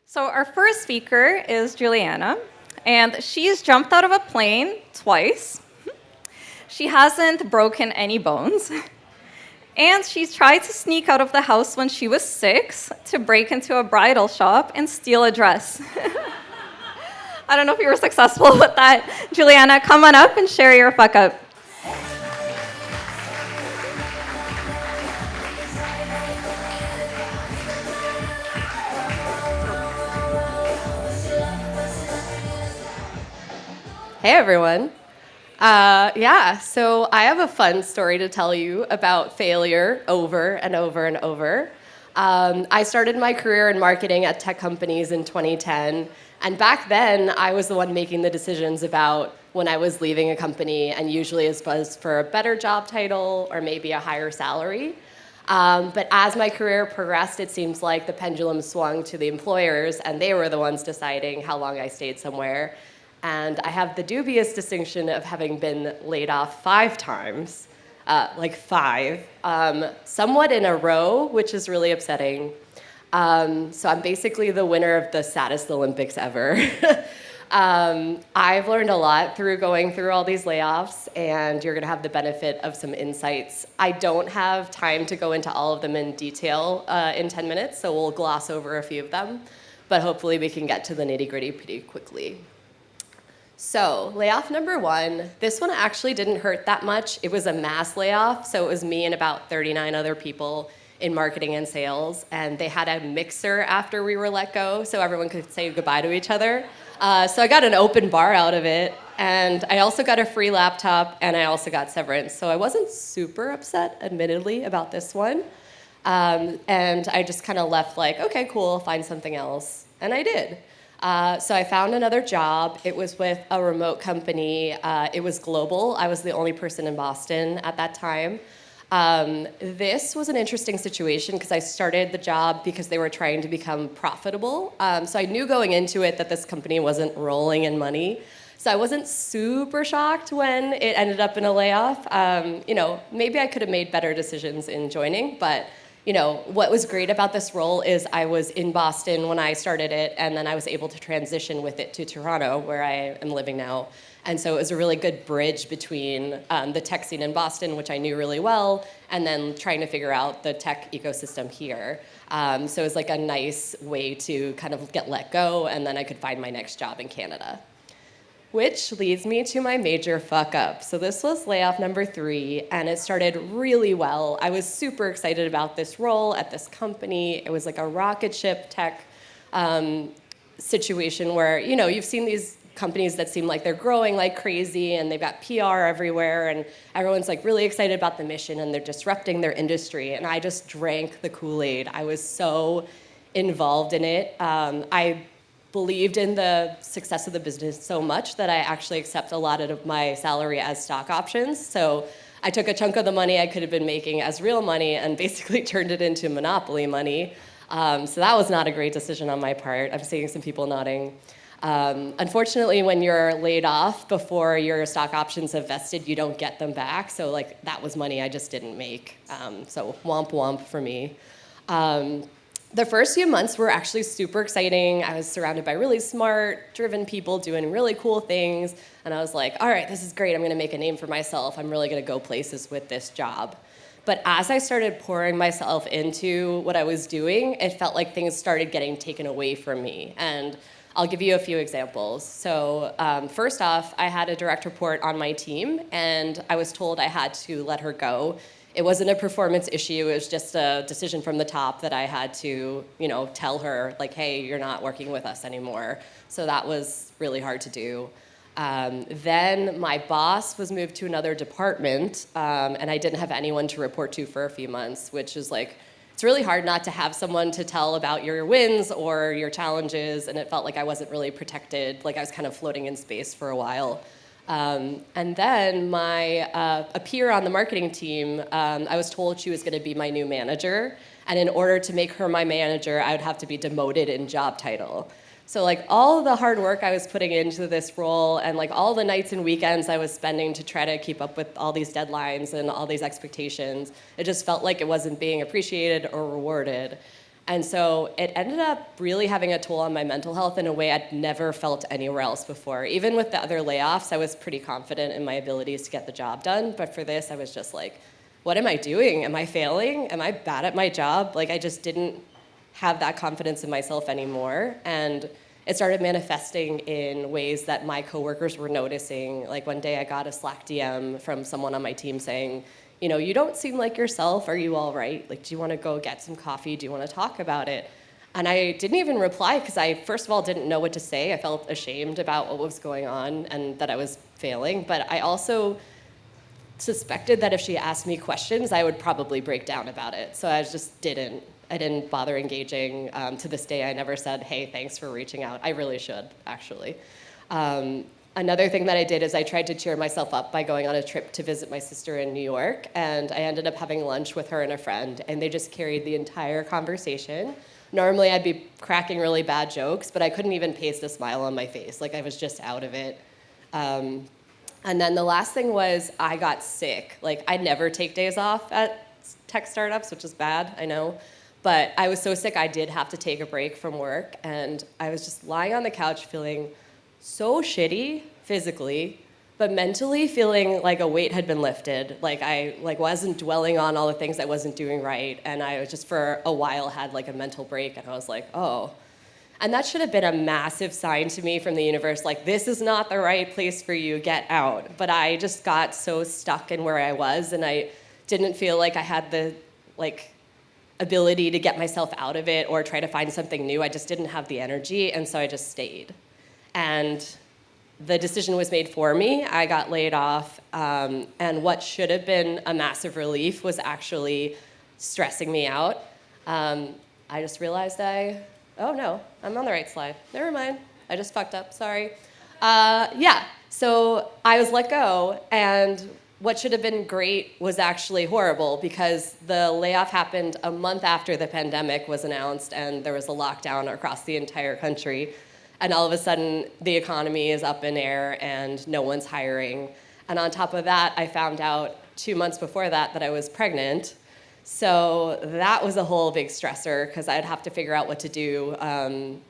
So our first speaker is Juliana, and she's jumped out of a plane twice. She hasn't broken any bones, and she's tried to sneak out of the house when she was 6 to break into a bridal shop and steal a dress. I don't know if you were successful with that. Juliana, come on up and share your fuck up. Hey everyone. So I have a fun story to tell you about failure over and over and over. I started my career in marketing at tech companies in 2010, and back then I was the one making the decisions about when I was leaving a company, and usually it was for a better job title or maybe a higher salary. But as my career progressed, it seems like the pendulum swung to the employers, and they were the ones deciding how long I stayed somewhere. And I have the dubious distinction of having been laid off 5 times, like 5, somewhat in a row, which is really upsetting. So I'm basically the winner of the saddest Olympics ever. I've learned a lot through going through all these layoffs, and you're gonna have the benefit of some insights. I don't have time to go into all of them in detail in 10 minutes, so we'll gloss over a few of them, but hopefully we can get to the nitty-gritty pretty quickly. So, layoff number 1, this one actually didn't hurt that much. It was a mass layoff, so it was me and about 39 other people in marketing and sales, and they had a mixer after we were let go, so everyone could say goodbye to each other. So I got an open bar out of it, and I also got a free laptop, and I also got severance. So I wasn't super upset, admittedly, about this one. And I just kind of left like, okay, cool, I'll find something else. And I did. So I found another job. It was with a remote company. It was global. I was the only person in Boston at that time. This was an interesting situation because I started the job because they were trying to become profitable. So I knew going into it that this company wasn't rolling in money. So I wasn't super shocked when it ended up in a layoff. Maybe I could have made better decisions in joining, but what was great about this role is I was in Boston when I started it, and then I was able to transition with it to Toronto, where I am living now. And so it was a really good bridge between the tech scene in Boston, which I knew really well, and then trying to figure out the tech ecosystem here. So it was like a nice way to kind of get let go, and then I could find my next job in Canada. Which leads me to my major fuck up. So this was layoff number 3, and it started really well. I was super excited about this role at this company. It was like a rocket ship tech situation where, you've seen these companies that seem like they're growing like crazy, and they've got PR everywhere, and everyone's like really excited about the mission, and they're disrupting their industry. And I just drank the Kool-Aid. I was so involved in it. I believed in the success of the business so much that I actually accept a lot of my salary as stock options. So I took a chunk of the money I could have been making as real money and basically turned it into monopoly money. So that was not a great decision on my part. I'm seeing some people nodding. Unfortunately, when you're laid off before your stock options have vested, you don't get them back. So that was money I just didn't make. So womp womp for me. The first few months were actually super exciting. I was surrounded by really smart, driven people doing really cool things. And I was like, all right, this is great. I'm going to make a name for myself. I'm really going to go places with this job. But as I started pouring myself into what I was doing, it felt like things started getting taken away from me. And I'll give you a few examples. So first off, I had a direct report on my team, and I was told I had to let her go. It wasn't a performance issue. It was just a decision from the top that I had to, tell her, like, hey, you're not working with us anymore. So that was really hard to do. Then my boss was moved to another department, and I didn't have anyone to report to for a few months, which is like, it's really hard not to have someone to tell about your wins or your challenges, and it felt like I wasn't really protected, like I was kind of floating in space for a while. And then a peer on the marketing team, I was told she was going to be my new manager. And in order to make her my manager, I would have to be demoted in job title. So all the hard work I was putting into this role, and all the nights and weekends I was spending to try to keep up with all these deadlines and all these expectations, it just felt like it wasn't being appreciated or rewarded. And so it ended up really having a toll on my mental health in a way I'd never felt anywhere else before. Even with the other layoffs, I was pretty confident in my abilities to get the job done. But for this, I was just like, what am I doing? Am I failing? Am I bad at my job? Like, I just didn't have that confidence in myself anymore. And it started manifesting in ways that my coworkers were noticing. Like one day I got a Slack DM from someone on my team saying, you know, you don't seem like yourself. Are you all right? Like, do you want to go get some coffee? Do you want to talk about it? And I didn't even reply because I, first of all, didn't know what to say. I felt ashamed about what was going on and that I was failing. But I also suspected that if she asked me questions, I would probably break down about it. So I just didn't. I didn't bother engaging. To this day, I never said, hey, thanks for reaching out. I really should, actually. Another thing that I did is I tried to cheer myself up by going on a trip to visit my sister in New York, and I ended up having lunch with her and a friend, and they just carried the entire conversation. Normally, I'd be cracking really bad jokes, but I couldn't even paste a smile on my face. Like, I was just out of it. And then the last thing was I got sick. Like, I never take days off at tech startups, which is bad, I know. But I was so sick, I did have to take a break from work, and I was just lying on the couch feeling so shitty physically, but mentally feeling like a weight had been lifted. Like I wasn't dwelling on all the things I wasn't doing right, and I was just for a while had like a mental break, and I was like, oh. And that should have been a massive sign to me from the universe, like, this is not the right place for you, get out. But I just got so stuck in where I was, and I didn't feel like I had the ability to get myself out of it or try to find something new. I just didn't have the energy, and so I just stayed. And the decision was made for me. I got laid off, and what should have been a massive relief was actually stressing me out. I just realized oh no, I'm on the right slide. Never mind, I just fucked up, sorry. So I was let go, and what should have been great was actually horrible because the layoff happened a month after the pandemic was announced and there was a lockdown across the entire country. And all of a sudden, the economy is up in air and no one's hiring. And on top of that, I found out 2 months before that I was pregnant. So that was a whole big stressor because I'd have to figure out what to do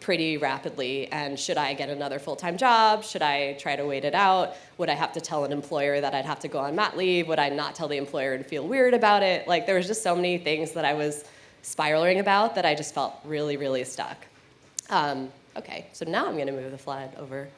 pretty rapidly. And should I get another full-time job? Should I try to wait it out? Would I have to tell an employer that I'd have to go on mat leave? Would I not tell the employer and feel weird about it? Like, there was just so many things that I was spiraling about that I just felt really, really stuck. Okay, so now I'm going to move the slide over.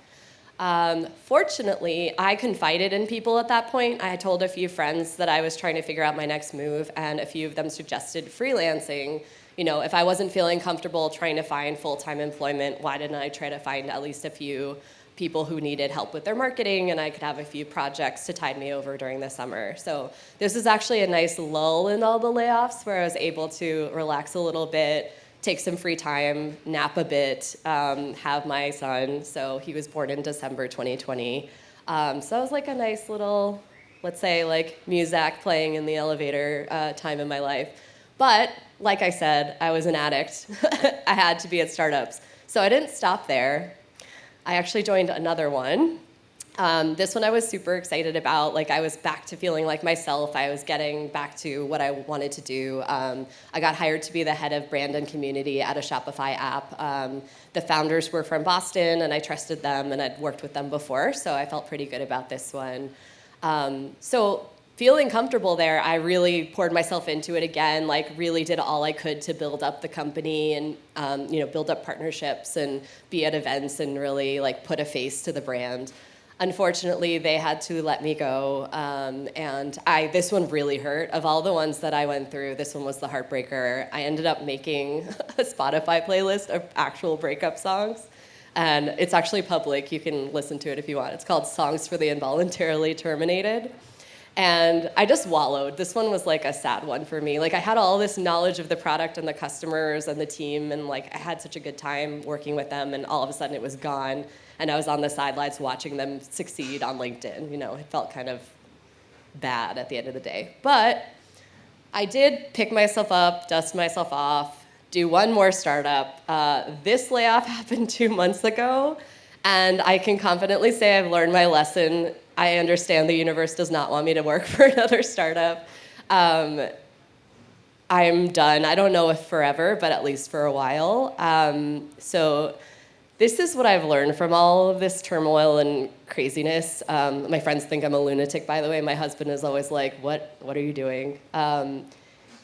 Fortunately, I confided in people at that point. I had told a few friends that I was trying to figure out my next move, and a few of them suggested freelancing. You know, if I wasn't feeling comfortable trying to find full-time employment, why didn't I try to find at least a few people who needed help with their marketing, and I could have a few projects to tide me over during the summer. So this is actually a nice lull in all the layoffs where I was able to relax a little bit, take some free time, nap a bit, have my son. So he was born in December 2020. So it was like a nice little, let's say, like Muzak playing in the elevator time in my life. But like I said, I was an addict. I had to be at startups. So I didn't stop there. I actually joined another one. This one I was super excited about. Like, I was back to feeling like myself. I was getting back to what I wanted to do. I got hired to be the head of brand and community at a Shopify app. The founders were from Boston, and I trusted them, and I'd worked with them before, so I felt pretty good about this one. So feeling comfortable there, I really poured myself into it again, like really did all I could to build up the company and build up partnerships and be at events and really like put a face to the brand. Unfortunately, they had to let me go, and this one really hurt. Of all the ones that I went through, this one was the heartbreaker. I ended up making a Spotify playlist of actual breakup songs, and it's actually public. You can listen to it if you want. It's called Songs for the Involuntarily Terminated, and I just wallowed. This one was like a sad one for me. Like, I had all this knowledge of the product and the customers and the team, and like I had such a good time working with them, and all of a sudden it was gone. And I was on the sidelines watching them succeed on LinkedIn. You know, it felt kind of bad at the end of the day. But I did pick myself up, dust myself off, do one more startup. This layoff happened 2 months ago, and I can confidently say I've learned my lesson. I understand the universe does not want me to work for another startup. I I'm done. I don't know if forever, but at least for a while. So this is what I've learned from all of this turmoil and craziness. My friends think I'm a lunatic, by the way. My husband is always like, what are you doing?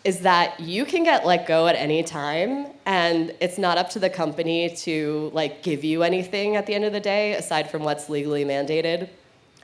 Is that you can get let go at any time, and it's not up to the company to like give you anything at the end of the day, aside from what's legally mandated.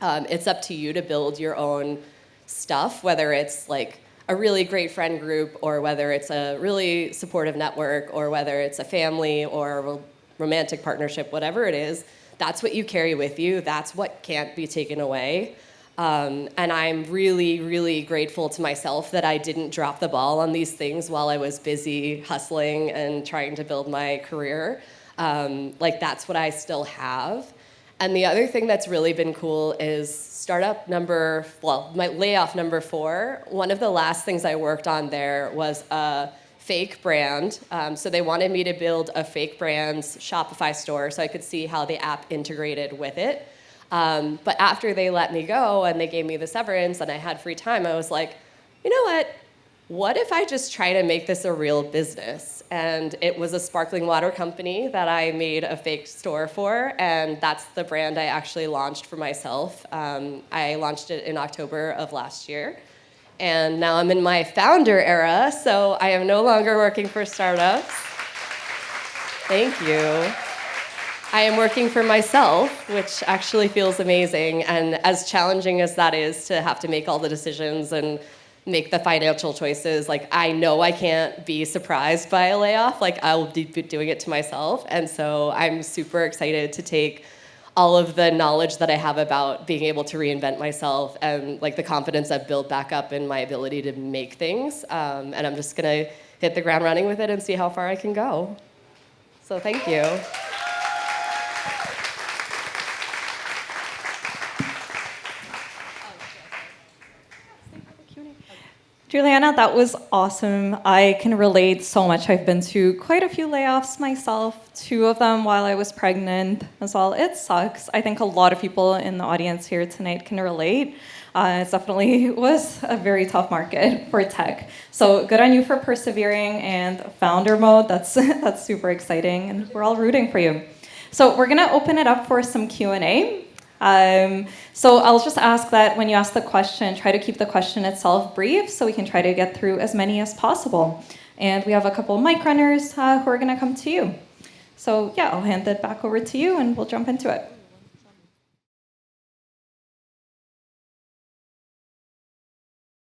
It's up to you to build your own stuff, whether it's like a really great friend group, or whether it's a really supportive network, or whether it's a family or a romantic partnership, whatever it is. That's what you carry with you. That's what can't be taken away. And I'm really, really grateful to myself that I didn't drop the ball on these things while I was busy hustling and trying to build my career. Like, that's what I still have. And the other thing that's really been cool is my layoff number 4. One of the last things I worked on there was a fake brand. So they wanted me to build a fake brand's Shopify store so I could see how the app integrated with it. But after they let me go and they gave me the severance and I had free time, I was like, you know what? What if I just try to make this a real business? And it was a sparkling water company that I made a fake store for, and that's the brand I actually launched for myself. I launched it in October of last year. And now I'm in my founder era, so I am no longer working for startups. Thank you. I am working for myself, which actually feels amazing. And as challenging as that is to have to make all the decisions and make the financial choices, like, I know I can't be surprised by a layoff. Like, I'll be doing it to myself. And so I'm super excited to take all of the knowledge that I have about being able to reinvent myself and like the confidence I've built back up in my ability to make things. And I'm just gonna hit the ground running with it and see how far I can go. So thank you. Juliana, that was awesome. I can relate so much. I've been to quite a few layoffs myself, 2 of them while I was pregnant as well. It sucks. I think a lot of people in the audience here tonight can relate. It definitely was a very tough market for tech. So good on you for persevering, and founder mode, that's super exciting, and we're all rooting for you. So we're gonna open it up for some Q&A. So I'll just ask that when you ask the question, try to keep the question itself brief so we can try to get through as many as possible. And we have a couple of mic runners who are going to come to you. So yeah, I'll hand it back over to you and we'll jump into it.